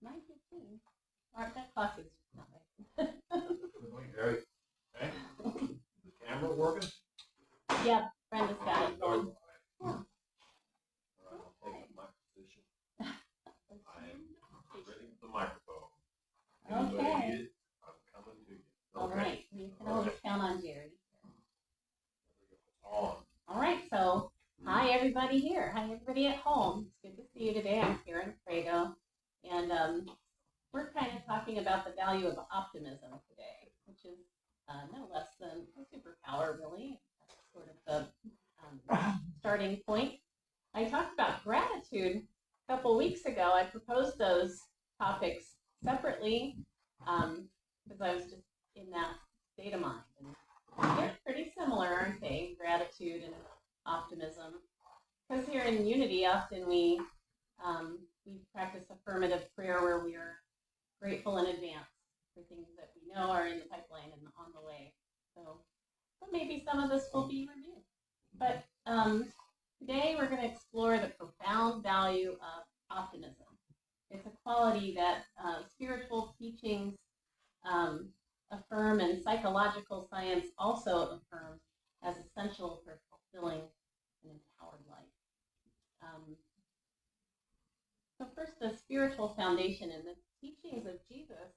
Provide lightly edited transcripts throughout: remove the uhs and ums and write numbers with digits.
9:15. Alright, that clock is not right. Okay. Is the camera working? Yep, Brenda's got it going. All right, I'll take up my position. I am ready with the microphone. Anybody Okay. need it? I'm coming to you. All right, you can always count on Jerry. On. All right, so hi everybody here. Hi everybody at home. It's good to see you today. I'm Karen Craigo, and we're kind of talking about the value of optimism today, which is no less than a superpower, really. That's sort of the starting point. I talked about gratitude a couple weeks ago. I proposed those topics separately because I was just in that state of mind. And they're pretty similar, aren't they? Gratitude and optimism. Because here in Unity, often we practice affirmative prayer where we are grateful in advance for things that we know are in the pipeline and on the way. So maybe some of this will be reviewed. But today we're going to explore the profound value of optimism. It's a quality that spiritual teachings affirm and psychological science also affirms as essential for fulfilling an empowered life. So first, the spiritual foundation in the teachings of Jesus,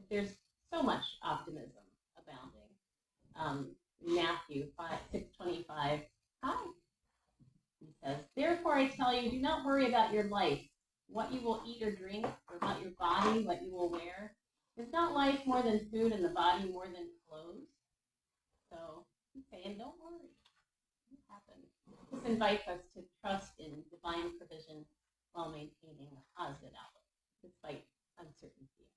there's so much optimism abounding. Matthew 6:25, hi. He says, therefore I tell you, do not worry about your life, what you will eat or drink, or about your body, what you will wear. Is not life more than food and the body more than clothes? So he's saying, don't worry. It happens. This invites us to trust in divine provision while maintaining a positive outlook, despite uncertainty.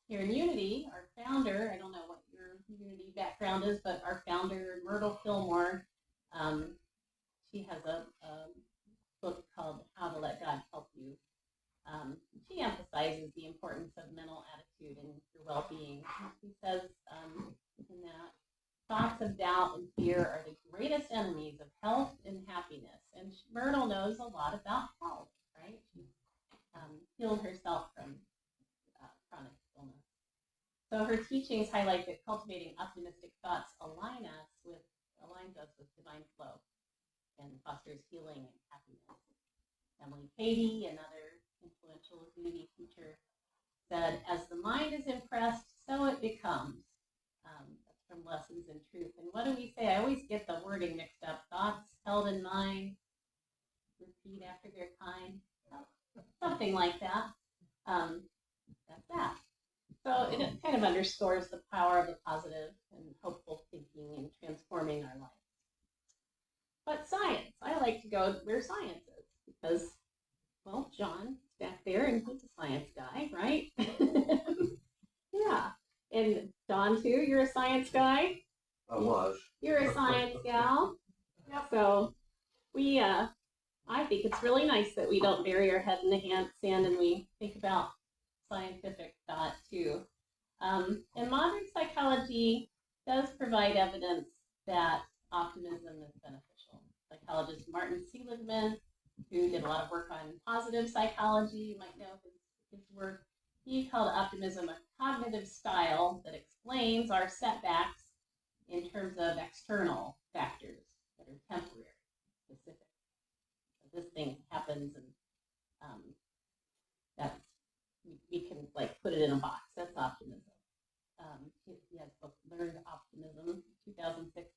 Here in Unity, our founder, I don't know what your Unity background is, but our founder, Myrtle Fillmore, she has a book called How to Let God Help You. She emphasizes the importance of mental attitude and your well-being. She says in that, thoughts of doubt and fear are the greatest enemies of health and happiness. And Myrtle knows a lot about health, right? She healed herself from chronic illness. So her teachings highlight that cultivating optimistic thoughts aligns us with divine flow and fosters healing and happiness. Emily Cady, another influential Unity teacher, said, as the mind is impressed, so it becomes. That's from Lessons in Truth. And what do we say? I always get the wording mixed up. Thoughts held in mind, repeat after their kind, something like that. That's that. So it kind of underscores the power of the positive and hopeful thinking and transforming our lives. But science, I like to go where science is because, well, John's back there and he's a science guy, right? Yeah. And Don, too, you're a science guy? I was. You're a science gal? Yep. So we, I think it's really nice that we don't bury our head in the sand and we think about scientific thought, too. And modern psychology does provide evidence that optimism is beneficial. Psychologist Martin Seligman, who did a lot of work on positive psychology, you might know his work, he called optimism a cognitive style that explains our setbacks in terms of external factors that are temporary, specific. So this thing happens and that's, we can like put it in a box. That's optimism. He has a book, Learned Optimism, 2006,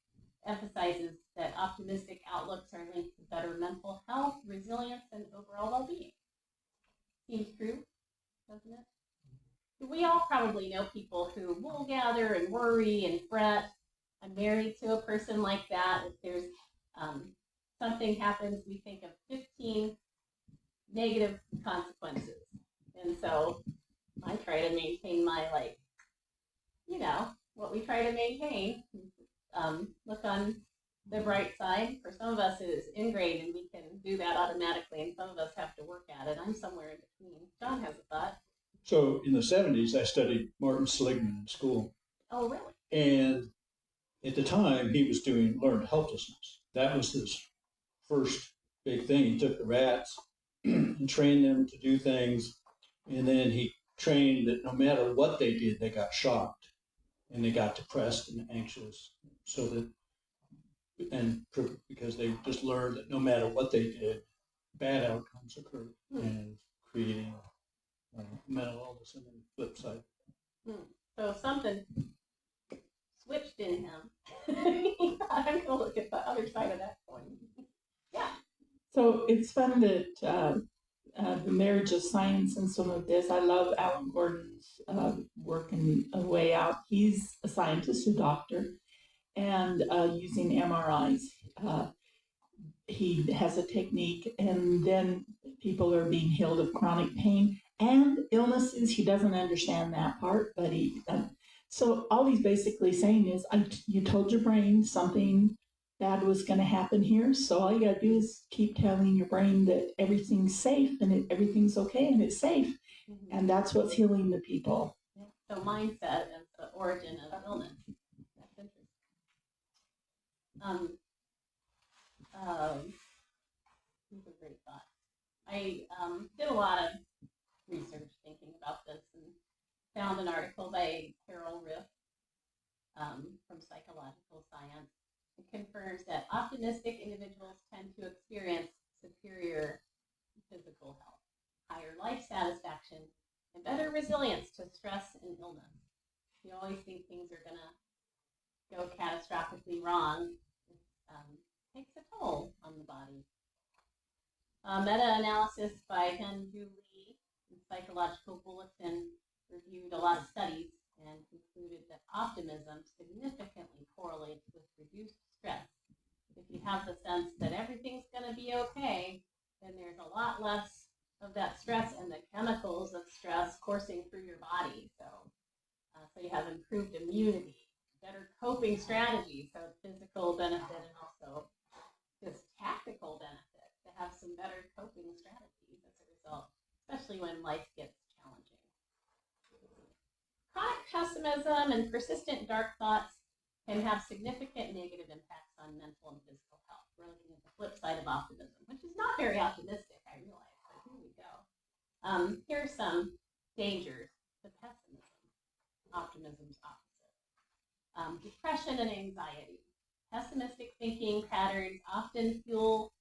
emphasizes that optimistic outlooks are linked to better mental health, resilience, and overall well-being. Seems true, doesn't it? We all probably know people who will gather and worry and fret. I'm married to a person like that. If there's something happens, we think of 15 negative consequences. And so I try to maintain my, what we try to maintain. Look on the bright side. For some of us, it is ingrained, and we can do that automatically, and some of us have to work at it. I'm somewhere in between. John has a thought. So in the 70s, I studied Martin Seligman in school. Oh, really? And at the time, he was doing learned helplessness. That was his first big thing. He took the rats and trained them to do things. And then he trained that no matter what they did, they got shocked and they got depressed and anxious. So that, because they just learned that no matter what they did, bad outcomes occurred and creating mental illness and then flip side. So something switched in him. I'm going to look at the other side of that coin. Yeah. So it's fun that the marriage of science and some of this. I love Alan Gordon's working a way out. He's a scientist, a doctor, and using MRIs. He has a technique, and then people are being healed of chronic pain and illnesses. He doesn't understand that part, but so all he's basically saying is, you told your brain something bad was going to happen here, so all you got to do is keep telling your brain that everything's safe and everything's okay and it's safe, and that's what's healing the people. So mindset is the origin of illness. That's interesting. These are great thoughts. I did a lot of research thinking about this and found an article by Carol Riff from Psychological Science. It confirms that optimistic individuals tend to experience superior physical health, higher life satisfaction, and better resilience to stress and illness. You always think things are going to go catastrophically wrong. It takes a toll on the body. Meta-analysis by Henju Lee in Psychological Bulletin reviewed a lot of studies and concluded that optimism significantly correlates with reduced stress. If you have the sense that everything's going to be okay, then there's a lot less of that stress and the chemicals of stress coursing through your body. So you have improved immunity, better coping strategies, so physical benefit and also this tactical benefit to have some better coping strategies as a result, especially when life gets challenging. Chronic pessimism and persistent dark thoughts can have significant negative impacts on mental and physical health. We're looking at the flip side of optimism, which is not very optimistic, I realize, but here we go. Here's some dangers to pessimism, optimism's opposite. Depression and anxiety. Pessimistic thinking patterns often fuel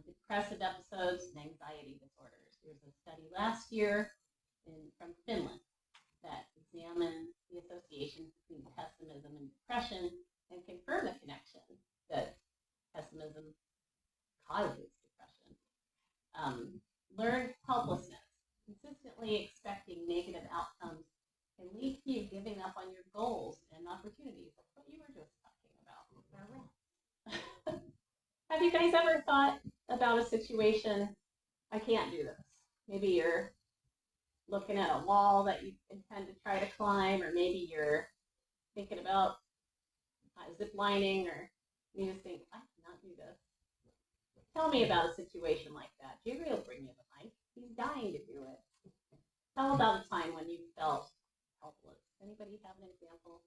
depressive episodes and anxiety disorders. There was a study last year from Finland that examined the association between pessimism and depression and confirmed the connection that pessimism causes depression. Learned helplessness. Consistently expecting negative outcomes can lead to you giving up on your goals and opportunities. That's what you were just talking about. Have you guys ever thought about a situation, I can't do this? Maybe you're looking at a wall that you intend to try to climb, or maybe you're thinking about zip lining, or you just think, I cannot do this. Tell me about a situation like that. Jerry will bring you the mic. He's dying to do it. Tell about a time when you felt helpless. Anybody have an example?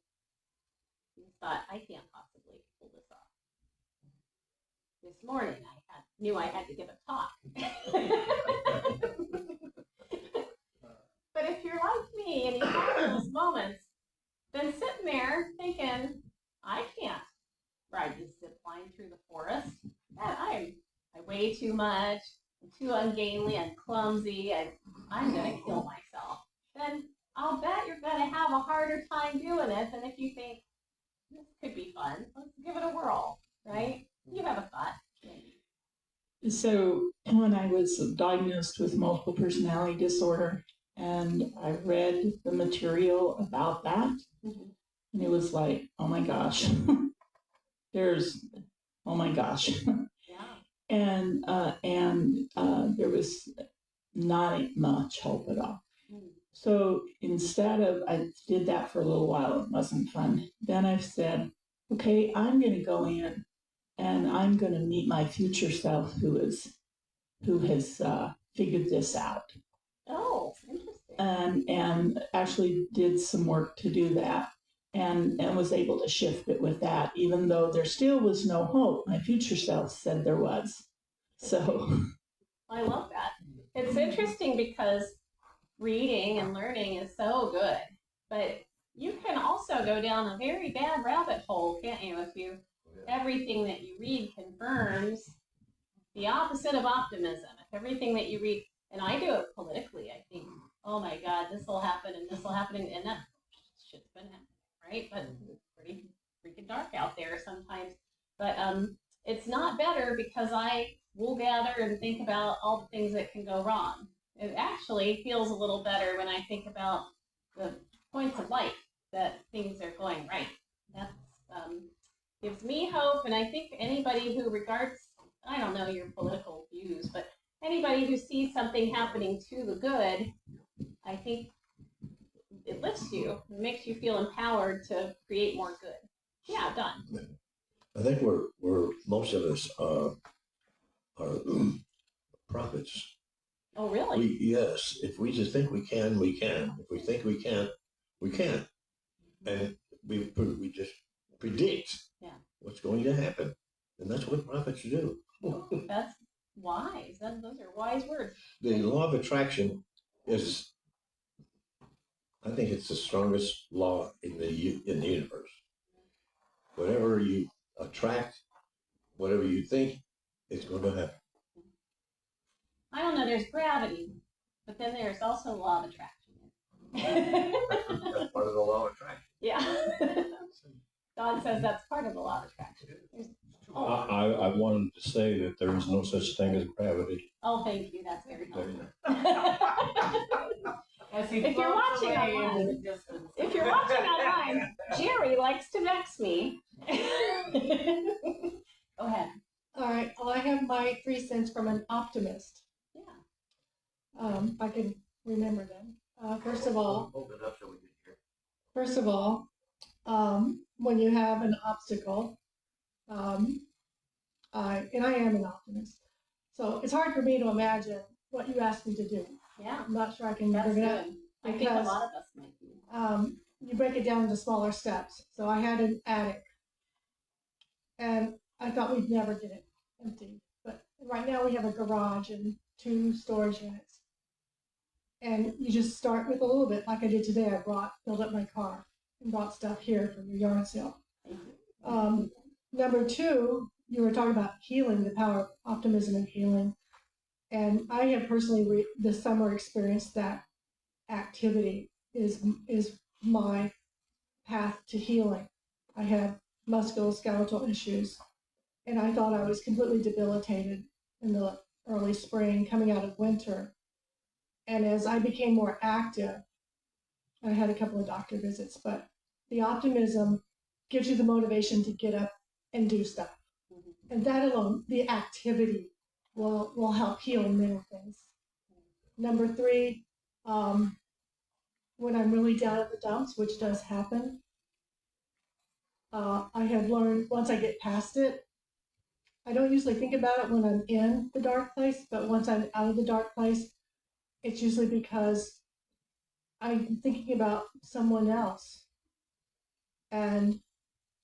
You thought, I can't possibly pull this off. This morning, I knew I had to give a talk. But if you're like me and you have those moments, then sitting there thinking, I can't ride this zip line through the forest. I weigh too much, I'm too ungainly and clumsy, and I'm going to kill myself. Then I'll bet you're going to have a harder time doing it than if you think, this could be fun. Let's give it a whirl, right? You have a thought. So when I was diagnosed with multiple personality disorder, and I read the material about that, and it was like, oh my gosh, oh my gosh. Yeah. And there was not much hope at all. So instead of, I did that for a little while, it wasn't fun. Then I said, okay, I'm going to go in and I'm going to meet my future self who has figured this out. Oh, interesting. And actually did some work to do that, and was able to shift it with that, even though there still was no hope. My future self said there was. So I love that. it's interesting because reading and learning is so good, but you can also go down a very bad rabbit hole, can't you? If you everything that you read confirms the opposite of optimism. If everything that you read, and I do it politically, I think, oh my God, this will happen and this will happen, and that shit's been happening, right? But it's pretty freaking dark out there sometimes. But it's not better because I will gather and think about all the things that can go wrong. It actually feels a little better when I think about the points of light that things are going right. That gives me hope, and I think anybody who regards, I don't know your political views, but anybody who sees something happening to the good, I think it lifts you. It makes you feel empowered to create more good. Yeah, done. I think we're most of us are prophets. Oh, really? Yes. If we just think we can, we can. If we think we can't, we can't. And we just predict what's going to happen, and that's what prophets do. Oh, that's wise. Those are wise words. The law of attraction is, I think, it's the strongest law in the universe. Whatever you attract, whatever you think, it's going to happen. I don't know. There's gravity, but then there's also the law of attraction. That's part of the law of attraction. Yeah. Don says that's part of the law of attraction. I wanted to say that there is no such thing as gravity. Oh, thank you. That's very helpful. If you're watching online, Jerry likes to vex me. Go ahead. All right. Well, I have my 3 cents from an optimist. Yeah. If I can remember them. First of all, Hold it up so we can hear. First of all, when you have an obstacle, I am an optimist, so it's hard for me to imagine what you asked me to do. Yeah. I'm not sure I can That's bring it up. good. I think a lot of us might be. You break it down into smaller steps. So I had an attic, and I thought we'd never get it empty. But right now we have a garage and 2 storage units. And you just start with a little bit, like I did today. I filled up my car and brought stuff here from the yard sale. Number 2, you were talking about healing, the power of optimism and healing. And I have personally this summer experienced that activity is my path to healing. I had musculoskeletal issues, and I thought I was completely debilitated in the early spring, coming out of winter. And as I became more active, I had a couple of doctor visits, but the optimism gives you the motivation to get up and do stuff. And that alone, the activity, will help heal many things. Number 3, when I'm really down at the dumps, which does happen, I have learned once I get past it, I don't usually think about it when I'm in the dark place, but once I'm out of the dark place, it's usually because I'm thinking about someone else. And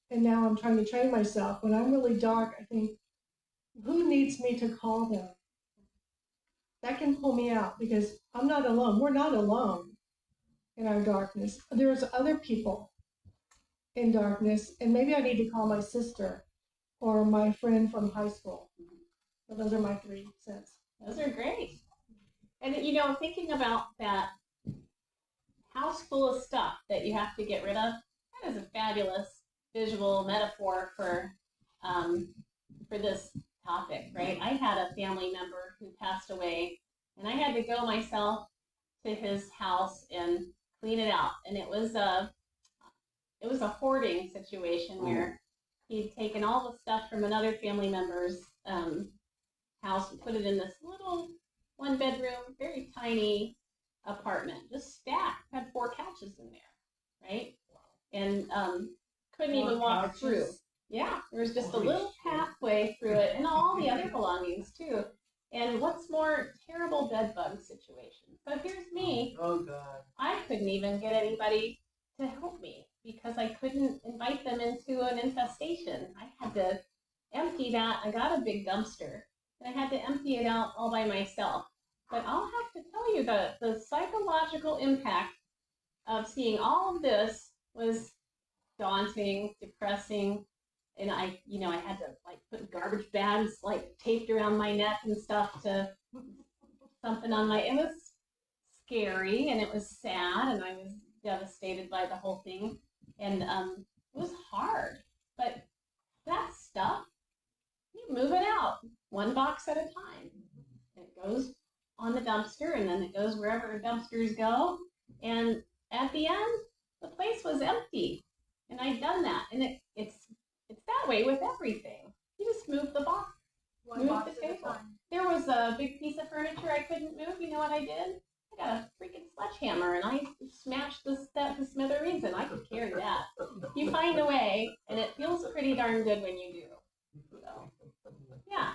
now I'm trying to train myself. When I'm really dark, I think, who needs me to call them? That can pull me out because I'm not alone. We're not alone in our darkness. There's other people in darkness, and maybe I need to call my sister or my friend from high school. So those are my 3 cents. Those are great. And thinking about that house full of stuff that you have to get rid of, that is a fabulous visual metaphor for this topic, right? I had a family member who passed away, and I had to go myself to his house and clean it out. And it was a hoarding situation where he'd taken all the stuff from another family member's house and put it in this little 1-bedroom, very tiny apartment, just stacked, had 4 couches in there, right? And couldn't even walk through. Yeah, there was just a little pathway through it, and all the other belongings too. And what's more, terrible bed bug situation. So here's me. Oh God. I couldn't even get anybody to help me because I couldn't invite them into an infestation. I had to empty that. I got a big dumpster, and I had to empty it out all by myself. But I'll have to tell you that the psychological impact of seeing all of this was daunting, depressing, and I had to like put garbage bags like taped around my neck and stuff to something on my. It was scary and it was sad, and I was devastated by the whole thing, and it was hard. But that stuff, you move it out one box at a time. It goes on the dumpster, and then it goes wherever dumpsters go. And at the end, the place was empty, and I'd done that. And it's that way with everything. You just move the box, One move box the at a table. time. There was a big piece of furniture I couldn't move. You know what I did? I got a freaking sledgehammer, and I smashed that to smithereens, and I could carry that. You find a way, and it feels pretty darn good when you do. So, yeah.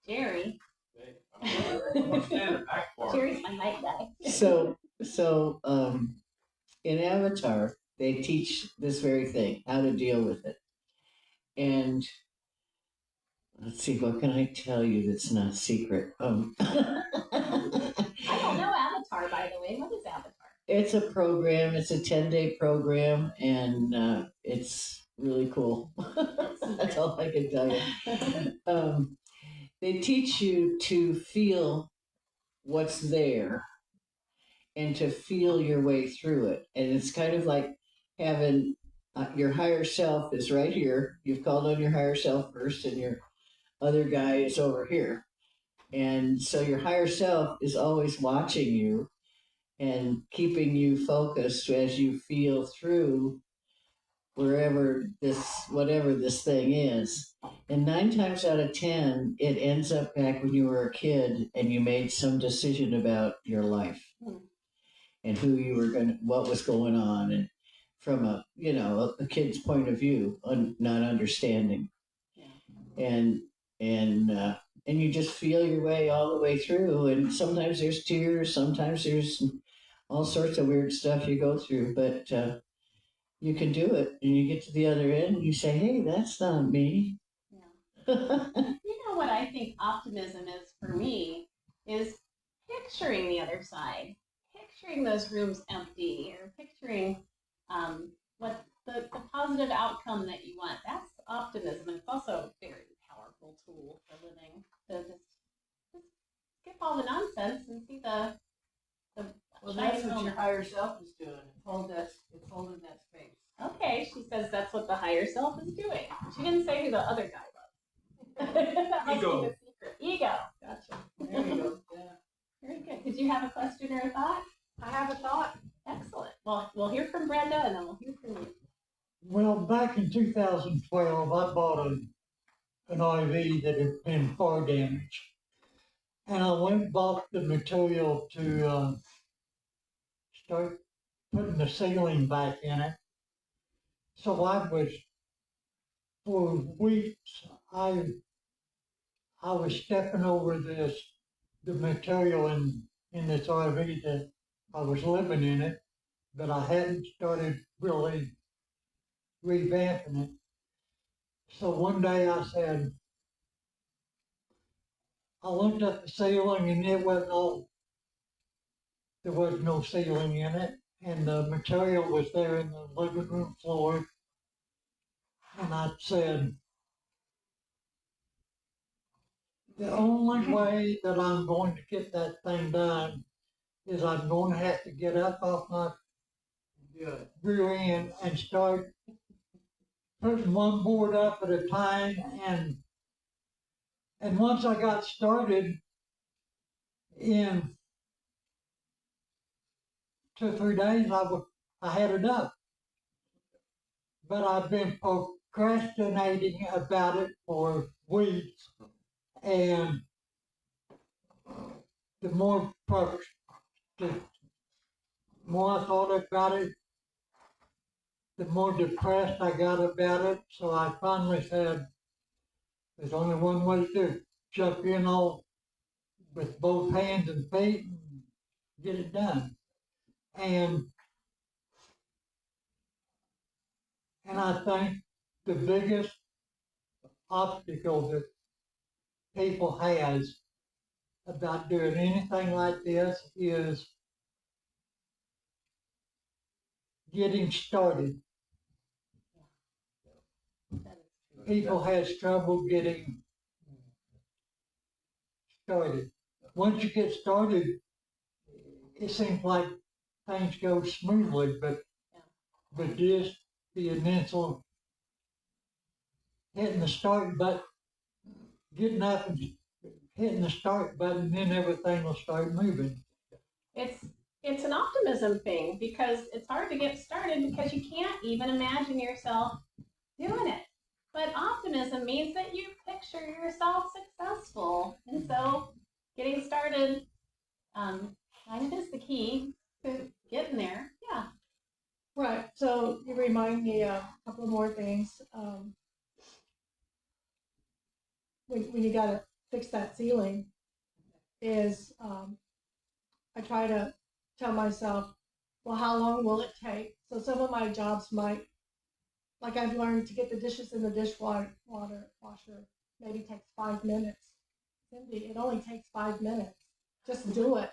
Jerry. I'm standing back for it. Jerry's my night guy. So in Avatar, they teach this very thing, how to deal with it. And let's see, what can I tell you that's not secret? I don't know Avatar, by the way. What is Avatar? It's a program, it's a 10-day program, and it's really cool. That's all I can tell you. They teach you to feel what's there and to feel your way through it. And it's kind of like having your higher self is right here. You've called on your higher self first, and your other guy is over here. And so your higher self is always watching you and keeping you focused as you feel through whatever this thing is. And 9 times out of 10, it ends up back when you were a kid and you made some decision about your life and who you were what was going on, and from a kid's point of view, not understanding, and you just feel your way all the way through. And sometimes there's tears, sometimes there's all sorts of weird stuff you go through, but you can do it, and you get to the other end and you say, hey, that's not me. You know what I think optimism is for me is picturing the other side, picturing those rooms empty, or picturing what the positive outcome that you want. That's optimism, and it's also a very powerful tool for living. To just skip all the nonsense and see the Well, that's what your higher self is doing. It's holding that space. Okay, she says that's what the higher self is doing. She didn't say who the other guy was. That must Ego. be the secret. Ego. Gotcha. There you go. Yeah. Very good. Did you have a question or a thought? I have a thought. Excellent. Well, we'll hear from Brenda, and then we'll hear from you. Well, back in 2012, I bought an RV that had been fire damaged. And I went and bought the material to start putting the ceiling back in it. So for weeks, I was stepping over the material in this RV that I was living in it, but I hadn't started really revamping it. So one day I said, I looked at the ceiling and there was no ceiling in it, and the material was there in the living room floor. And I said, the only way that I'm going to get that thing done is I'm going to have to get up off my rear end and start putting one board up at a time. And once I got started, in 2 or 3 days, I had it up. But I've been procrastinating about it for weeks, and the more I thought about it, the more depressed I got about it. So I finally said, there's only one way to do it. Jump in all with both hands and feet and get it done. And I think the biggest obstacle that people has about doing anything like this is getting started. That is true. People has trouble getting started. Once you get started, it seems like things go smoothly, but just the initial hitting the start button, getting up and hitting the start button, then everything will start moving. It's an optimism thing because it's hard to get started because you can't even imagine yourself doing it. But optimism means that you picture yourself successful. And so getting started kind of is the key to getting there. Yeah. Right. So you remind me of a couple more things. When you got to fix that ceiling, is I try to tell myself, well, how long will it take? So some of my jobs might, like I've learned to get the dishes in the dishwasher maybe takes 5 minutes. Cindy, it only takes 5 minutes. Just do it.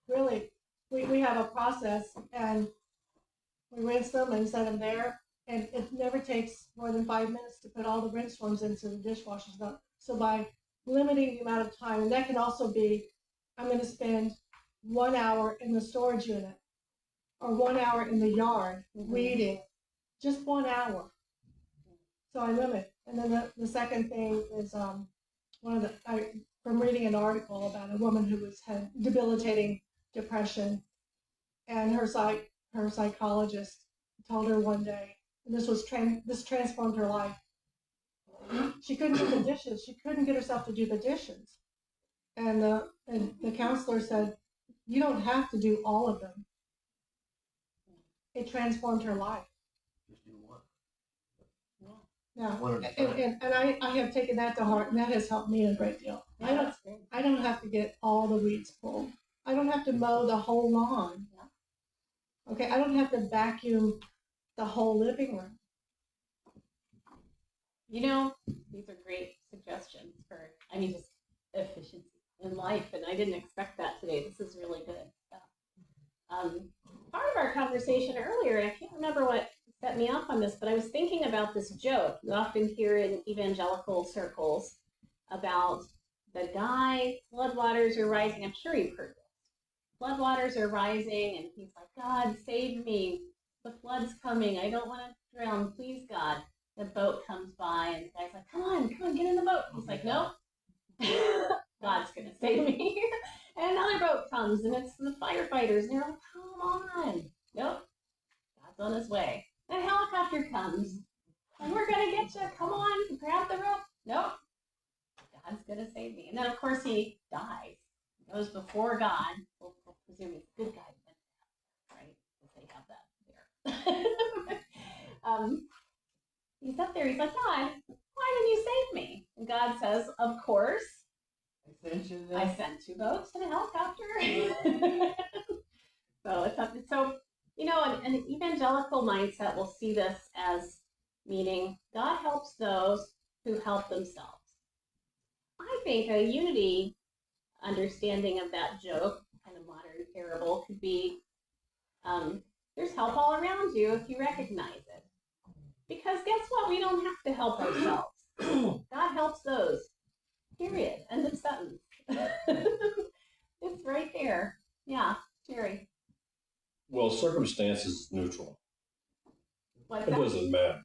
Really, we have a process and we rinse them and set them there. And it never takes more than 5 minutes to put all the rinse forms into the dishwasher. So by limiting the amount of time, and that can also be, I'm going to spend 1 hour in the storage unit or 1 hour in the yard weeding, just 1 hour. So I limit. And then the second thing is from reading an article about a woman who had debilitating depression, and her psychologist told her one day, and this transformed her life. She couldn't do the dishes. She couldn't get herself to do the dishes. And the counselor said, you don't have to do all of them. It transformed her life. Just do one. Yeah. One at a time. And I have taken that to heart, and that has helped me a great deal. Yeah, I don't have to get all the weeds pulled. I don't have to mow the whole lawn. Okay, I don't have to vacuum the whole living room. You know, these are great suggestions for, just efficiency in life, and I didn't expect that today. This is really good stuff. Part of our conversation earlier, and I can't remember what set me off on this, but I was thinking about this joke you often hear in evangelical circles about the guy, floodwaters are rising. I'm sure you've heard this. Floodwaters are rising, and he's like, God, save me. The flood's coming. I don't want to drown. Please, God. The boat comes by, and the guy's like, come on, get in the boat. He's like, nope. God's going to save me. And another boat comes, and it's the firefighters, and they're like, come on. Nope. God's on his way. A helicopter comes, and we're going to get you. Come on, grab the rope. Nope. God's going to save me. And then, of course, he dies. He goes before God. We'll presume he's a good guy, right? Because they have that there. He's up there. He's like, God, why didn't you save me? And God says, of course. I sent 2 boats and a helicopter. So, an evangelical mindset will see this as meaning God helps those who help themselves. I think a Unity understanding of that joke, kind of modern parable, could be there's help all around you if you recognize it. Because guess what? We don't have to help ourselves. God helps those. Period. End of sentence. It's right there. Yeah, Jerry. Well, circumstance is neutral. What's It that? doesn't matter.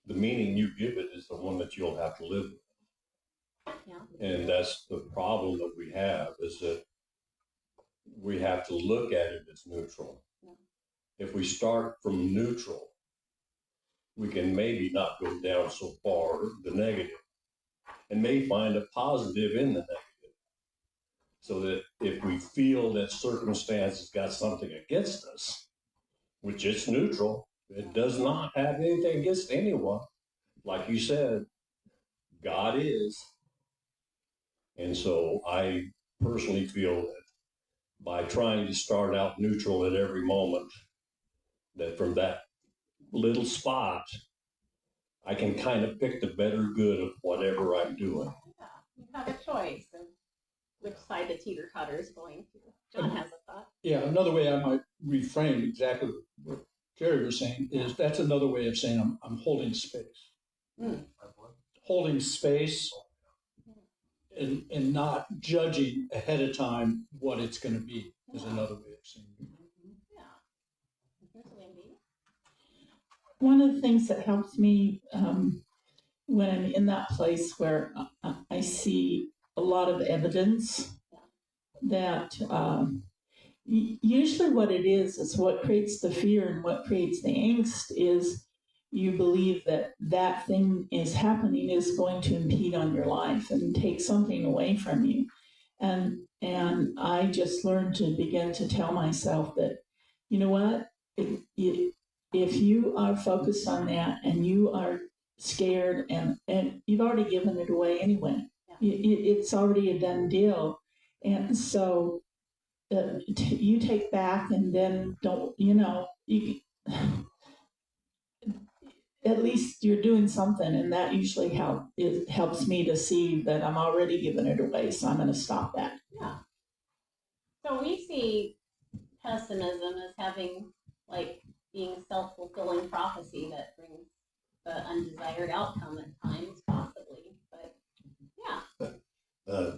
The meaning you give it is the one that you'll have to live with. Yeah. And that's the problem that we have, is that we have to look at it as neutral. Yeah. If we start from neutral, we can maybe not go down so far the negative, and may find a positive in the negative. So that if we feel that circumstance has got something against us, which is neutral, it does not have anything against anyone. Like you said, God is. And so I personally feel that by trying to start out neutral at every moment, that from that little spot, I can kind of pick the better good of whatever I'm doing. Yeah, you have a choice. And side the teeter-totter is going to. John has a thought. Yeah, another way I might reframe exactly what Jerry was saying is that's another way of saying I'm holding space. Holding space and not judging ahead of time what it's going to be is another way of saying it. One of the things that helps me when I'm in that place where I see a lot of evidence that usually what it is what creates the fear and what creates the angst is you believe that that thing is happening is going to impede on your life and take something away from you. And I just learned to begin to tell myself that, you know what, if you are focused on that and you are scared and you've already given it away anyway, it's already a done deal. And so you take back and then don't, at least you're doing something, and that usually helps me to see that I'm already giving it away, so I'm going to stop that. Yeah. So we see pessimism as having, like, being self-fulfilling prophecy that brings the undesired outcome at times, possibly. But yeah.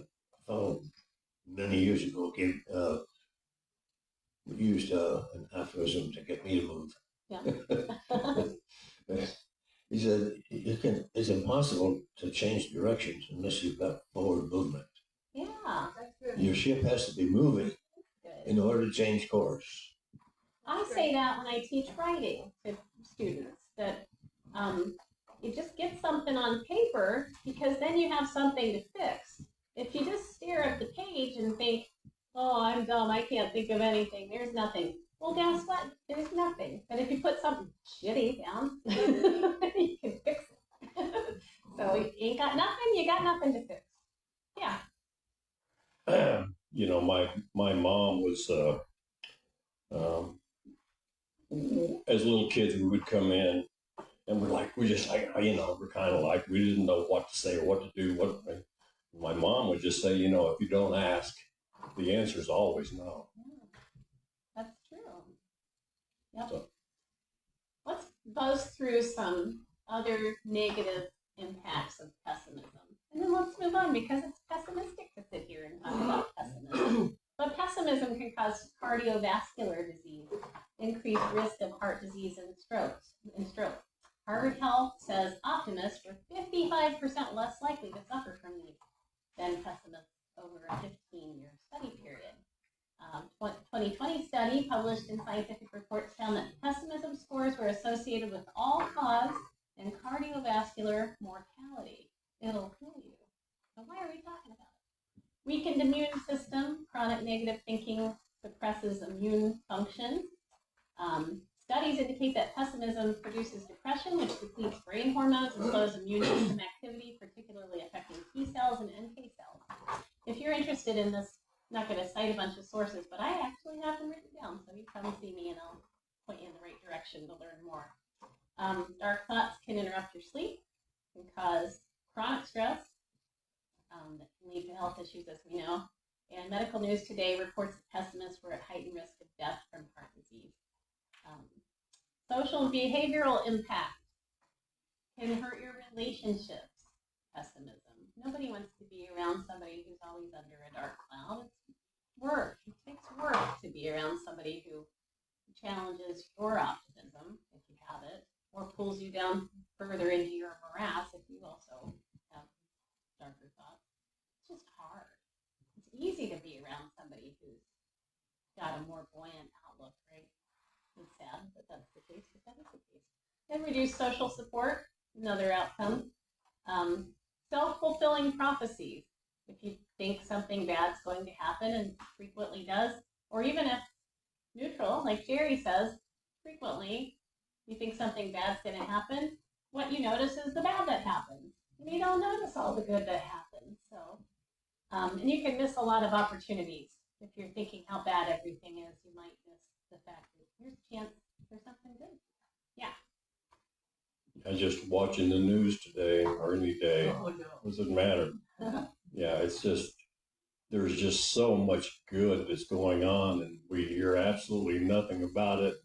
Many years ago used an aphorism to get me to move. Yeah. He said, it's impossible to change directions unless you've got forward movement. Yeah, that's good. Your ship has to be moving in order to change course. I say that when I teach writing to students, that you just get something on paper because then you have something to fix. If you just stare at the page and think, oh, I'm dumb, I can't think of anything, there's nothing. Well, guess what? There's nothing. But if you put something shitty down, you can fix it. So you ain't got nothing, you got nothing to fix. Yeah. My mom was, as little kids, we would come in and we're kind of like, we didn't know what to say or what to do. My mom would just say, if you don't ask, the answer is always no. That's true. Yep. So, let's buzz through some other negative impacts of pessimism. And then let's move on because it's pessimistic to sit here and talk about pessimism. But pessimism can cause cardiovascular disease, increased risk of heart disease and stroke. Harvard Health says optimists were 55% less likely to suffer from these than pessimists over a 15-year study period. 2020 study published in Scientific Reports found that pessimism scores were associated with all-cause and cardiovascular mortality. It'll kill you. So why are we talking about it? Weakened immune system, chronic negative thinking suppresses immune function. Studies indicate that pessimism produces depression, which depletes brain hormones and slows immune system activity, particularly affecting T cells and NK cells. If you're interested in this, I'm not going to cite a bunch of sources, but I actually have them written down, so you come see me and I'll point you in the right direction to learn more. Dark thoughts can interrupt your sleep, can cause chronic stress, that can lead to health issues, as we know. And Medical News Today reports that pessimists were at heightened risk of death from heart disease. Social and behavioral impact can hurt your relationships. Pessimism. Nobody wants to be around somebody who's always under a dark cloud. It's work. It takes work to be around somebody who challenges your optimism, if you have it, or pulls you down further into your morass if you also have darker thoughts. It's just hard. It's easy to be around somebody who's got a more buoyant outlook, right? It's sad that that's the case, but that is the case. And reduce social support, another outcome. Self-fulfilling prophecies. If you think something bad's going to happen, and frequently does, or even if neutral, like Jerry says, frequently you think something bad's going to happen, what you notice is the bad that happens. And you don't notice all the good that happens. So, and you can miss a lot of opportunities. If you're thinking how bad everything is, you might miss the fact that there's a chance for something good. Yeah. I just watching the news today or any day. Oh, no. Doesn't matter. Yeah, it's just there's just so much good that's going on, and we hear absolutely nothing about it.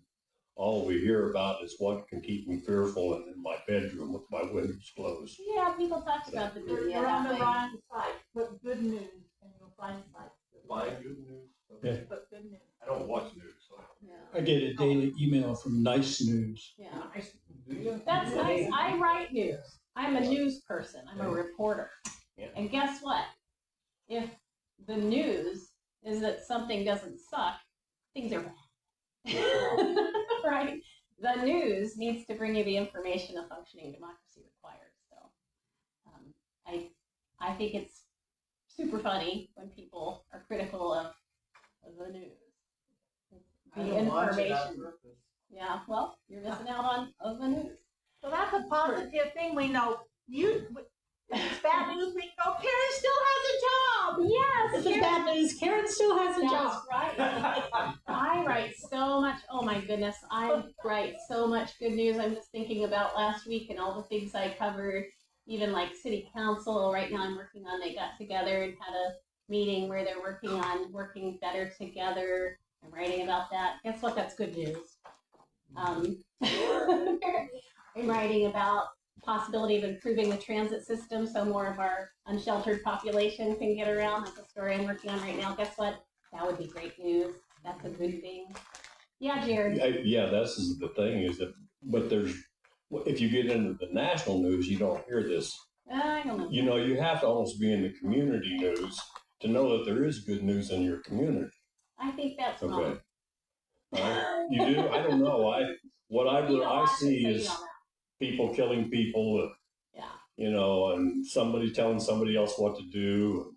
All we hear about is what can keep me fearful and in my bedroom with my windows closed. Yeah, people talked about the media You're on that the way. wrong site. Put good news and you'll find sites. Find good news. Yeah. Put good news. I don't watch news. So. Yeah. I get a daily email from Nice News. Yeah. Do you? That's nice. I write news. I'm a news person. I'm a reporter. Yeah. And guess what? If the news is that something doesn't suck, things are bad. Right? The news needs to bring you the information a functioning democracy requires. So I think it's super funny when people are critical of the news. I The don't watch it on information. purpose. Yeah, well, you're missing out on the news. So that's a positive thing. We know if it's bad news, we go, Karen still has a job. Yes, If it's bad news, Karen still has a that's job. right. I write so much. Oh my goodness, I write so much good news. I'm just thinking about last week and all the things I covered. Even like city council. Right now, I'm working on. They got together and had a meeting where they're working on working better together. I'm writing about that. Guess what? That's good news. I'm writing about possibility of improving the transit system so more of our unsheltered population can get around. That's a story I'm working on right now. Guess what? That would be great news. That's a good thing. Yeah, Jared. Yeah, this is the thing is that, but if you get into the national news, you don't hear this. I don't know. You know, you have to almost be in the community news to know that there is good news in your community. I think that's Okay. wrong. You do? I don't know. You know, I see say is on that. people killing people, Yeah. you know, and somebody telling somebody else what to do.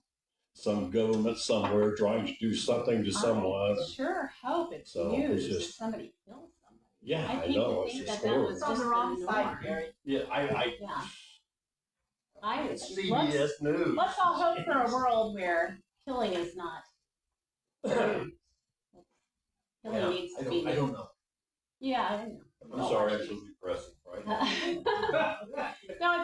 Some government somewhere trying to do something to someone. I sure hope it's So, news it's if just- somebody kills somebody. Yeah, I hate know. to It's think just that horrible. was It's on just the wrong the side, norm. Gary. Yeah, Yeah. I would CBS News. let's all hope for a world where killing is not news. Killing needs to be I don't news. know. Yeah, I know. I'm sorry, I'm so depressing, right? No,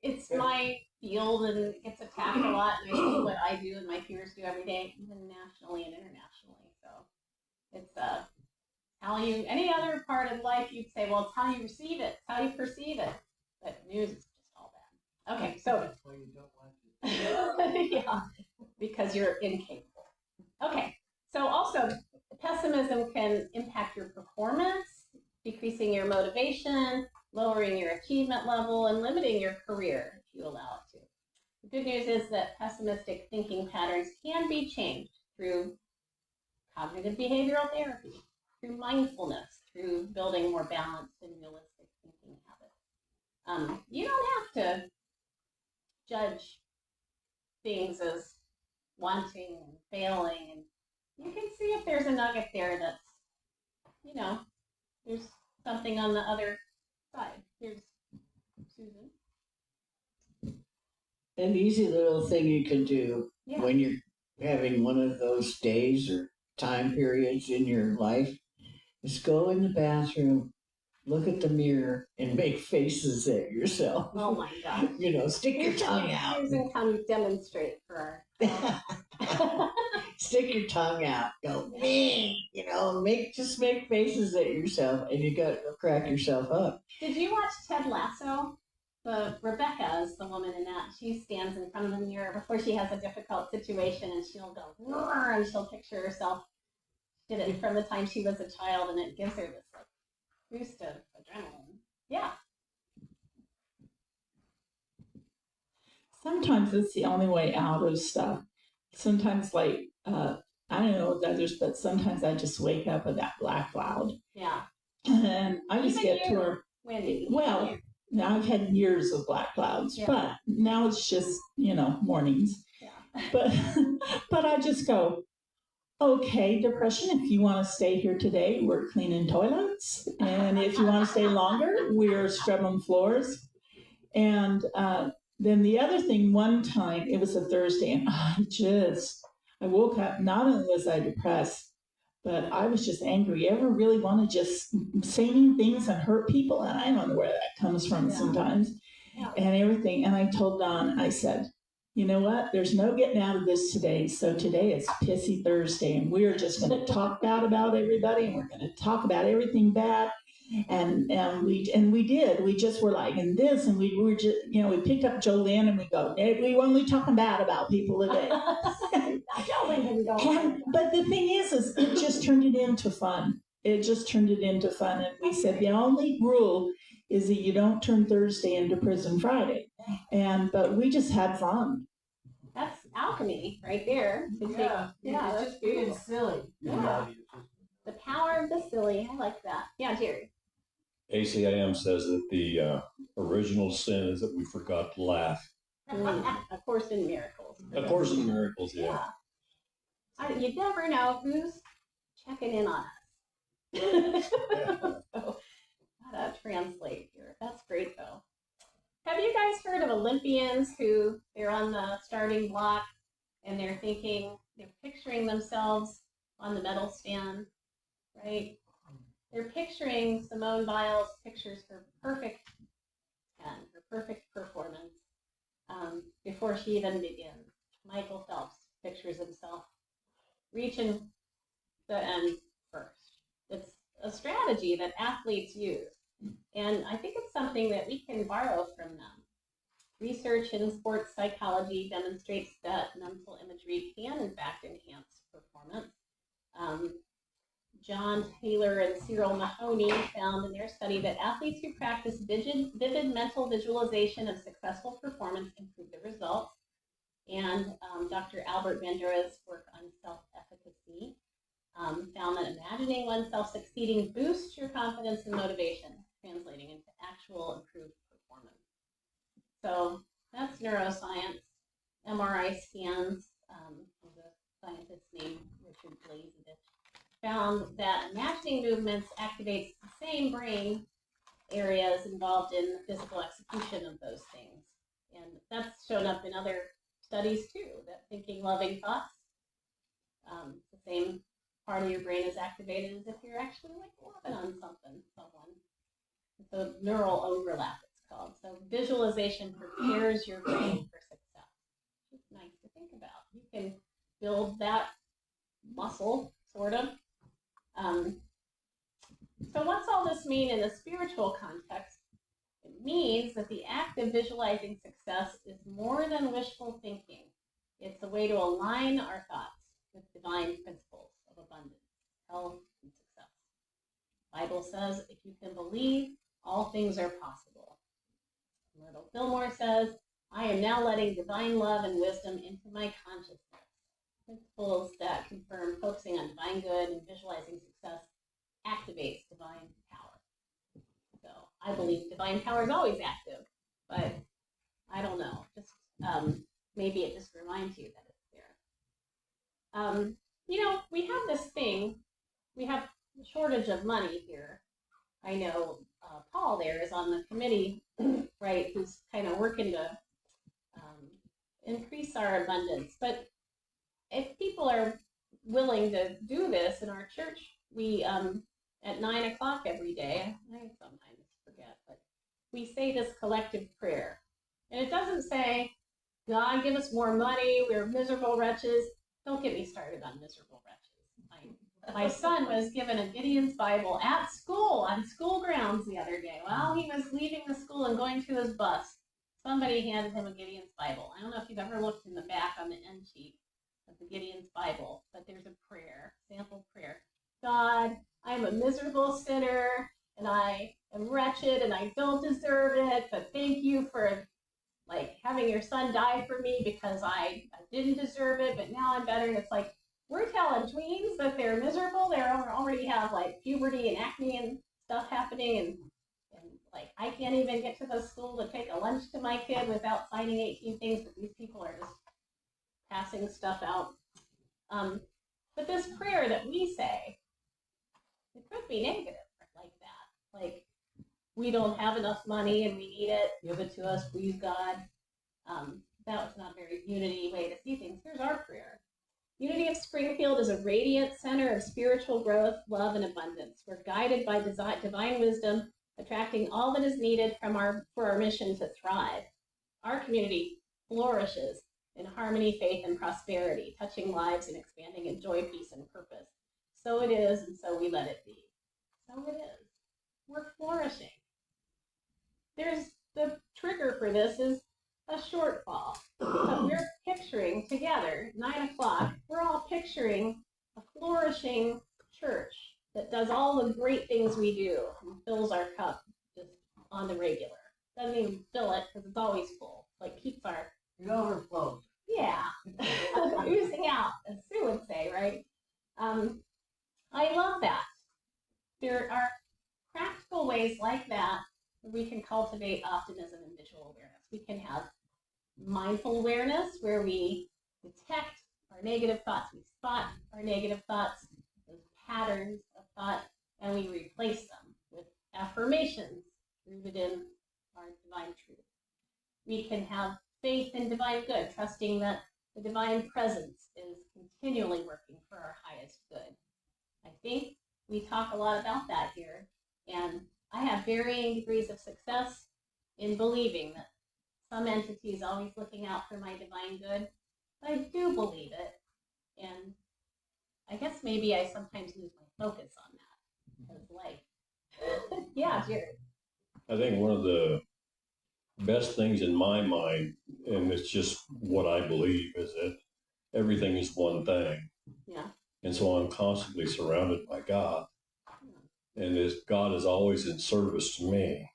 it's my field and it gets attacked a lot, and I see what I do and my peers do every day, even nationally and internationally. So it's how you any other part of life you'd say, well, it's how you receive it, it's how you perceive it. But news is just all bad. Okay, so That's why you don't watch it. yeah, because you're incapable. Okay, so also pessimism can impact your performance, decreasing your motivation, lowering your achievement level, and limiting your career if you allow it to. The good news is that pessimistic thinking patterns can be changed through cognitive behavioral therapy, through mindfulness, through building more balanced and realistic thinking habits. You don't have to judge things as wanting and failing, and you can see if there's a nugget there that's, you know, there's something on the other side. Here's Susan. An easy little thing you can do Yeah. when you're having one of those days or time periods in your life is go in the bathroom, look at the mirror, and make faces at yourself. Oh my gosh. You know, stick your tongue out. Susan, come demonstrate for our. Stick your tongue out. Go, man, you know, just make faces at yourself, and you got to crack yourself up. Did you watch Ted Lasso? Rebecca is the woman in that. She stands in front of the mirror before she has a difficult situation, and she'll go, "Roar," and she'll picture herself. She did it from the time she was a child, and it gives her this like boost of adrenaline. Yeah. Sometimes it's the only way out of stuff. Sometimes, like, I don't know what others, but sometimes I just wake up with that black cloud. Yeah. And I just Even get to you, where, Wendy. well, now I've had years of black clouds, Yeah. but now it's just, mornings. Yeah. But I just go, okay, depression, if you want to stay here today, we're cleaning toilets. And if you want to stay longer, we're scrubbing floors. And then the other thing, one time, it was a Thursday, and I woke up, not only was I depressed, but I was just angry. You ever really want to just say mean things and hurt people? And I don't know where that comes from Yeah. sometimes. Yeah. And everything. And I told Don, I said, you know what? There's no getting out of this today. So today is Pissy Thursday, and we're just going to talk bad about everybody, and we're going to talk about everything bad. And we did. We just were like, and this, and we were just, you know, we picked up Jolene and we go, we were only talking bad about people today. But the thing is it just turned it into fun. It just turned it into fun. And we said the only rule is that you don't turn Thursday into Prison Friday. But we just had fun. That's alchemy right there. Yeah, that's just being silly. Yeah. The power of the silly. I like that. Yeah, Jerry. ACIM says that the original sin is that we forgot to laugh. A Course in Miracles. A Course in Miracles, yeah. You never know who's checking in on us. So, how to translate here. That's great, though. Have you guys heard of Olympians who they're on the starting block and they're picturing themselves on the medal stand, right? They're picturing Simone Biles pictures her perfect 10, her perfect performance before she even begins. Michael Phelps pictures himself reaching the end first. It's a strategy that athletes use, and I think it's something that we can borrow from them. Research in sports psychology demonstrates that mental imagery can, in fact, enhance performance. John Taylor and Cyril Mahoney found in their study that athletes who practice vivid mental visualization of successful performance improve their results. And Dr. Albert Bandura's work on self-efficacy found that imagining oneself succeeding boosts your confidence and motivation, translating into actual improved performance. So that's neuroscience. MRI scans, the scientist named Richard Blazevich found that imagining movements activates the same brain areas involved in the physical execution of those things. And that's shown up in other studies too, that thinking loving thoughts, the same part of your brain is activated as if you're actually like loving on someone. So neural overlap, it's called. So visualization prepares your brain for success. It's nice to think about. You can build that muscle, sort of. So what's all this mean in a spiritual context? It means that the act of visualizing success is more than wishful thinking. It's a way to align our thoughts with divine principles of abundance, health, and success. The Bible says, if you can believe, all things are possible. Myrtle Fillmore says, I am now letting divine love and wisdom into my consciousness. Principles that confirm focusing on divine good and visualizing success activates divine power. So I believe divine power is always active, but I don't know. Just maybe it just reminds you that it's there. We have this thing. We have a shortage of money here. I know Paul there is on the committee, right? Who's kind of working to increase our abundance, but if people are willing to do this in our church, we at 9 o'clock every day, I sometimes forget, but we say this collective prayer. And it doesn't say, God, give us more money, we're miserable wretches. Don't get me started on miserable wretches. My son was given a Gideon's Bible at school, on school grounds the other day. While he was leaving the school and going to his bus, somebody handed him a Gideon's Bible. I don't know if you've ever looked in the back on the end sheet of the Gideon's Bible, but there's a prayer, sample prayer. God, I'm a miserable sinner, and I am wretched, and I don't deserve it, but thank you for having your son die for me because I didn't deserve it, but now I'm better. And it's like, we're telling tweens that they're miserable. They already have puberty and acne and stuff happening, and I can't even get to the school to take a lunch to my kid without signing 18 things, but these people are just passing stuff out. But this prayer that we say, it could be negative like that. We don't have enough money and we need it. Give it to us, please, God. That was not a very Unity way to see things. Here's our prayer. Unity of Springfield is a radiant center of spiritual growth, love, and abundance. We're guided by divine wisdom, attracting all that is needed for our mission to thrive. Our community flourishes in harmony, faith, and prosperity, touching lives and expanding in joy, peace, and purpose. So it is, and so we let it be. So it is. We're flourishing. There's the trigger for this is a shortfall. But we're picturing together, 9 o'clock, we're all picturing a flourishing church that does all the great things we do and fills our cup just on the regular. Doesn't even fill it because it's always full. Like keeps our It overflows. yeah oozing out, as Sue would say, right? I love that. There are practical ways like that where we can cultivate optimism and visual awareness. We can have mindful awareness where we detect our negative thoughts, we spot our negative thoughts, those patterns of thought, and we replace them with affirmations rooted in our divine truth. We can have faith in divine good, trusting that the divine presence is continually working for our highest good. I think we talk a lot about that here, and I have varying degrees of success in believing that some entity is always looking out for my divine good. But I do believe it, and I guess maybe I sometimes lose my focus on that. Because, like, yeah, Jared. I think one of the best things in my mind, and it's just what I believe, is that everything is one thing. Yeah. And so I'm constantly surrounded by God. And God is always in service to me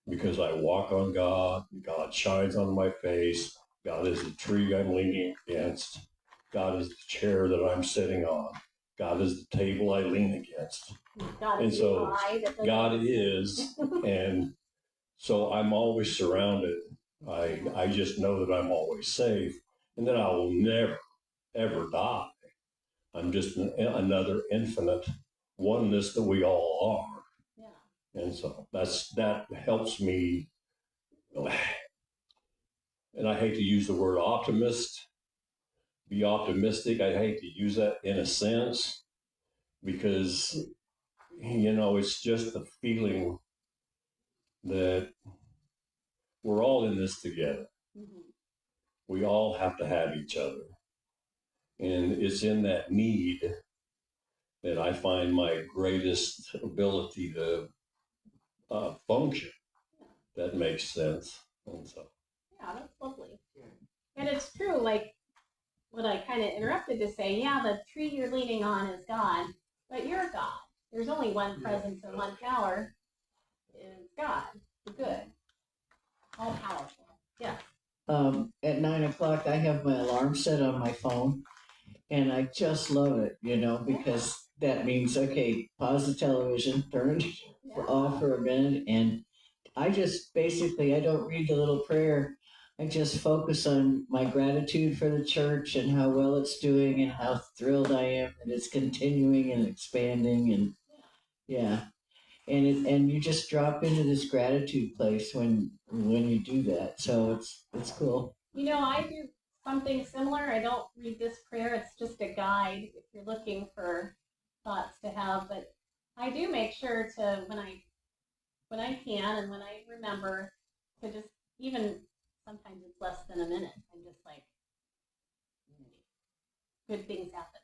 because I walk on God. God shines on my face. God is the tree I'm leaning against. God is the chair that I'm sitting on. God is the table I lean against. And so God is, and so I'm always surrounded. I just know that I'm always safe and that I will never, ever die. I'm just another infinite oneness that we all are. Yeah. And so that helps me. And I hate to use the word optimist, be optimistic. I hate to use that in a sense because, it's just the feeling that we're all in this together. Mm-hmm. We all have to have each other. And it's in that need that I find my greatest ability to function. That makes sense. And so. Yeah, that's lovely. Yeah. And it's true, like what I kind of interrupted to say, yeah, the tree you're leaning on is God, but you're God. There's only one presence and one power is God, the good, all powerful. Yeah. At 9 o'clock, I have my alarm set on my phone, and I just love it, because that means, okay, pause the television, turn it off for a minute, and I just basically, I don't read the little prayer. I just focus on my gratitude for the church and how well it's doing and how thrilled I am that it's continuing and expanding, and yeah. And you just drop into this gratitude place when you do that. So it's cool. I do something similar. I don't read this prayer. It's just a guide if you're looking for thoughts to have. But I do make sure to when I can and when I remember to just even sometimes it's less than a minute. I'm just like, good things happen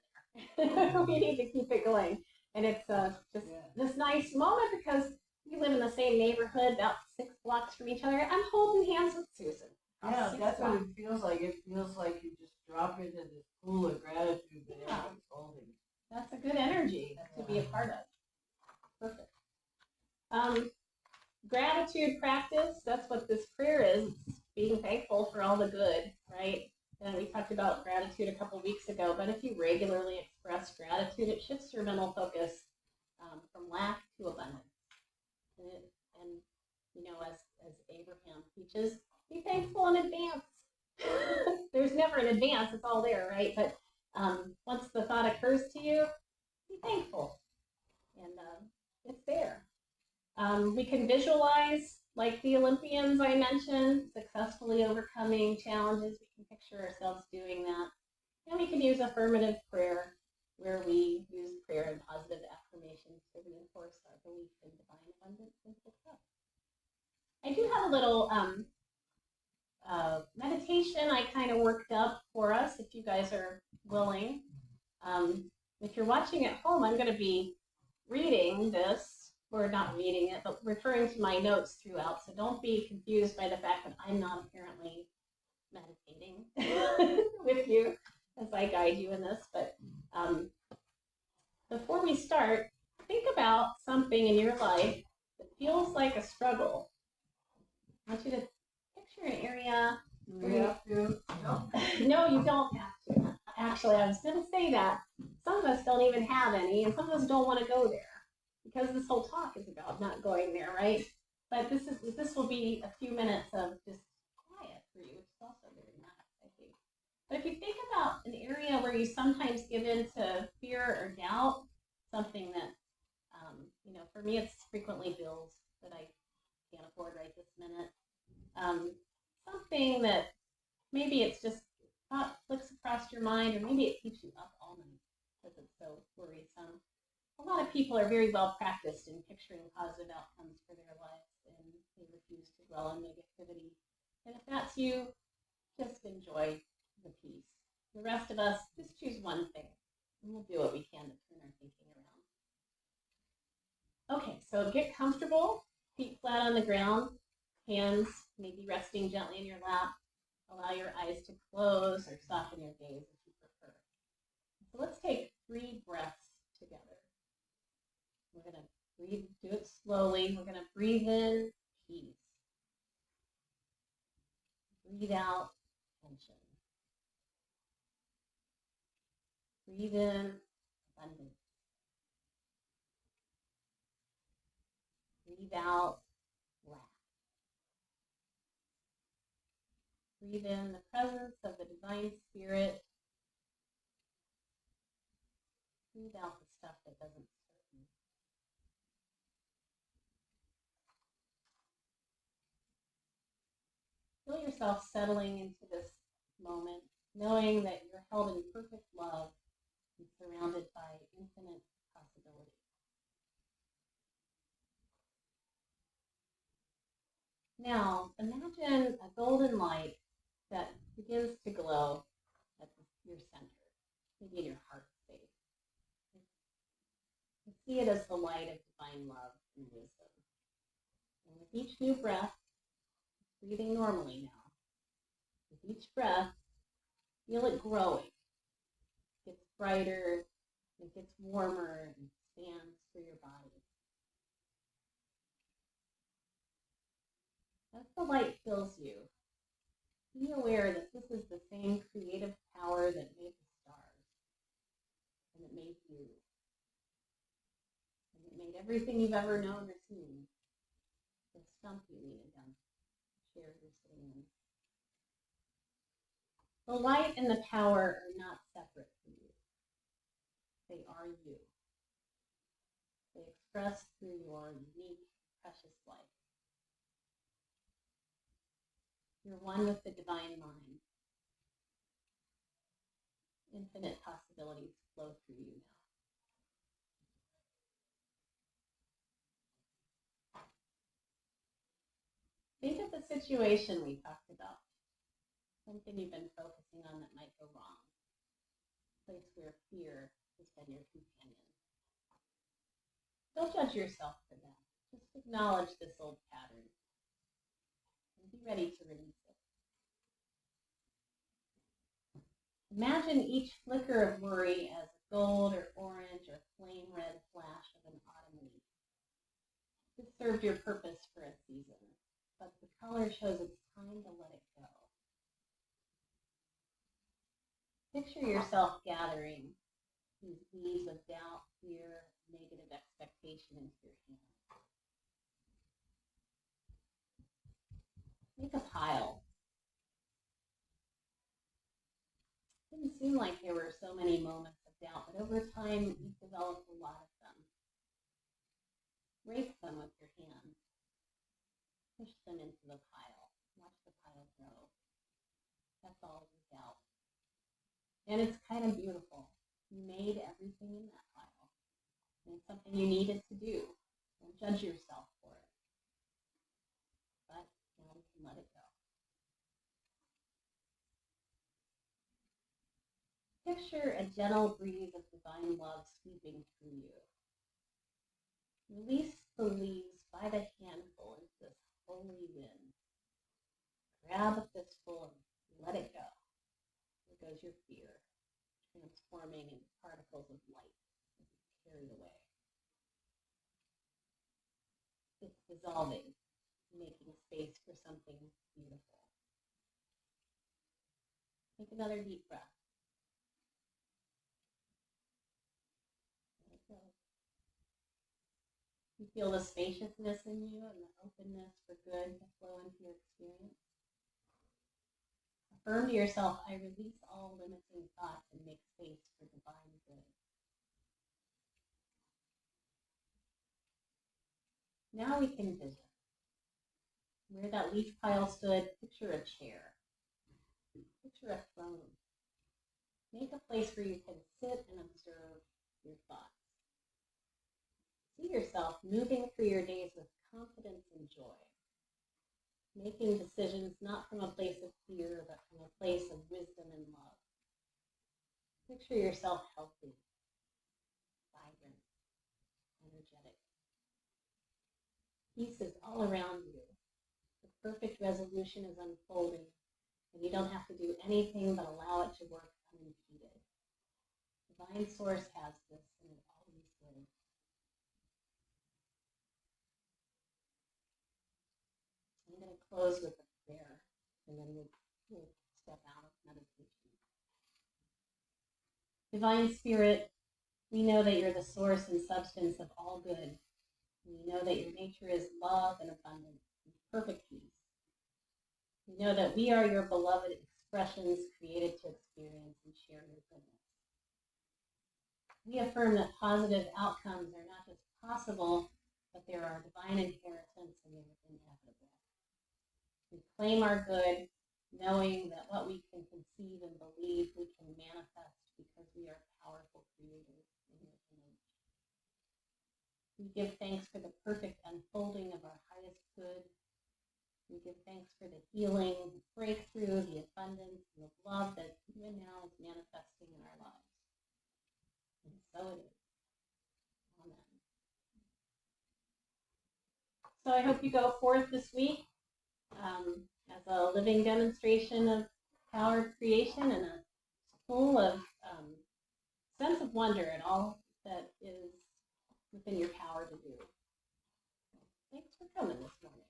there. We need to keep it going. And it's just this nice moment because we live in the same neighborhood, about 6 blocks from each other. I'm holding hands with Susan. Yeah, that's what it feels like. It feels like you just drop into this pool of gratitude that everyone's holding. That's a good energy to be a part of. Perfect. Gratitude practice, that's what this prayer is. It's being thankful for all the good, right? And we talked about gratitude a couple weeks ago, but if you regularly express gratitude, it shifts your mental focus from lack to abundance. And as Abraham teaches, be thankful in advance. There's never an advance, it's all there, right? But once the thought occurs to you, be thankful. And it's there. We can visualize, like the Olympians I mentioned, successfully overcoming challenges. We can picture ourselves doing that. And we can use affirmative prayer, where we use prayer and positive affirmations to reinforce our belief in divine abundance and success. I do have a little meditation I kind of worked up for us, if you guys are willing. If you're watching at home, I'm going to be reading this, or not reading it, but referring to my notes throughout. So don't be confused by the fact that I'm not apparently meditating with you as I guide you in this. But before we start, think about something in your life that feels like a struggle. I want you to picture an area. No, you don't have to. Actually, I was going to say that. Some of us don't even have any, and some of us don't want to go there because this whole talk is about not going there, right? But this will be a few minutes of just quiet for you, which is also very nice, I think. But if you think about an area where you sometimes give in to fear or doubt, something that, for me, it's frequently bills that I can't afford right this minute. Something that maybe it's just thought flicks across your mind, or maybe it keeps you up all night because it's so worrisome. A lot of people are very well practiced in picturing positive outcomes for their lives, and they refuse to dwell on negativity. And if that's you, just enjoy the peace. The rest of us, just choose one thing, and we'll do what we can to turn our thinking around. Okay, so get comfortable, feet flat on the ground, hands maybe resting gently in your lap. Allow your eyes to close or soften your gaze if you prefer. So let's take 3 breaths together. We're going to do it slowly. We're going to breathe in peace. Breathe out tension. Breathe in abundance. Breathe out lack. Breathe in the presence of the divine spirit. Breathe out the stuff that doesn't serve you. Feel yourself settling into this moment, knowing that you're held in perfect love and surrounded by infinite possibility. Now, imagine a golden light that begins to glow at your center, maybe in your heart space. You see it as the light of divine love and wisdom. And with each new breath, breathing normally now, with each breath, feel it growing. It gets brighter, it gets warmer, and expands through your body. As the light fills you, be aware that this is the same creative power that made the stars, and it made you, and it made everything you've ever known or seen, the stump you lean against, the chair you're sitting in. The light and the power are not separate from you. They are you. They express through your unique, precious life. You're one with the divine mind. Infinite possibilities flow through you now. Think of the situation we talked about. Something you've been focusing on that might go wrong. A place where fear has been your companion. Don't judge yourself for that. Just acknowledge this old pattern. And be ready to release it. Imagine each flicker of worry as a gold or orange or flame red flash of an autumn leaf. This served your purpose for a season, but the color shows it's time to let it go. Picture yourself gathering these leaves of doubt, fear, negative expectation into your hand. Make a pile. It didn't seem like there were so many moments of doubt, but over time you've developed a lot of them. Rake them with your hand. Push them into the pile. Watch the pile grow. That's all your doubt. And it's kind of beautiful. You made everything in that pile. And it's something you needed to do. Don't judge yourself for it. But now we can let it go. Picture a gentle breeze of divine love sweeping through you. Release the leaves by the handful into this holy wind. Grab a fistful and let it go. There goes your fear, transforming into particles of light as it's carried away. It's dissolving, making space for something beautiful. Take another deep breath. Let it go. You feel the spaciousness in you and the openness for good to flow into your experience. Affirm to yourself, I release all limiting thoughts and make space for divine good. Now we can vision. Where that leaf pile stood, picture a chair. Picture a throne. Make a place where you can sit and observe your thoughts. See yourself moving through your days with confidence and joy. Making decisions not from a place of fear, but from a place of wisdom and love. Picture yourself healthy, vibrant, energetic. Peace is all around you. The perfect resolution is unfolding, and you don't have to do anything but allow it to work unimpeded. Divine Source has this, and it always will. I'm going to close with a prayer, and then we'll step out of meditation. Divine Spirit, we know that you're the source and substance of all good. We know that your nature is love and abundance and perfect peace. We know that we are your beloved expressions created to experience and share your goodness. We affirm that positive outcomes are not just possible, but there are divine inheritance and they're inevitable. We claim our good, knowing that what we can conceive and believe we can manifest because we are powerful creators in your image. We give thanks for the perfect unfolding of our highest good. We give thanks for the healing, the breakthrough, the abundance, and the love that even now is manifesting in our lives. And so it is. Amen. So I hope you go forth this week as a living demonstration of power of creation and a full of sense of wonder at all that is within your power to do. Thanks for coming this morning.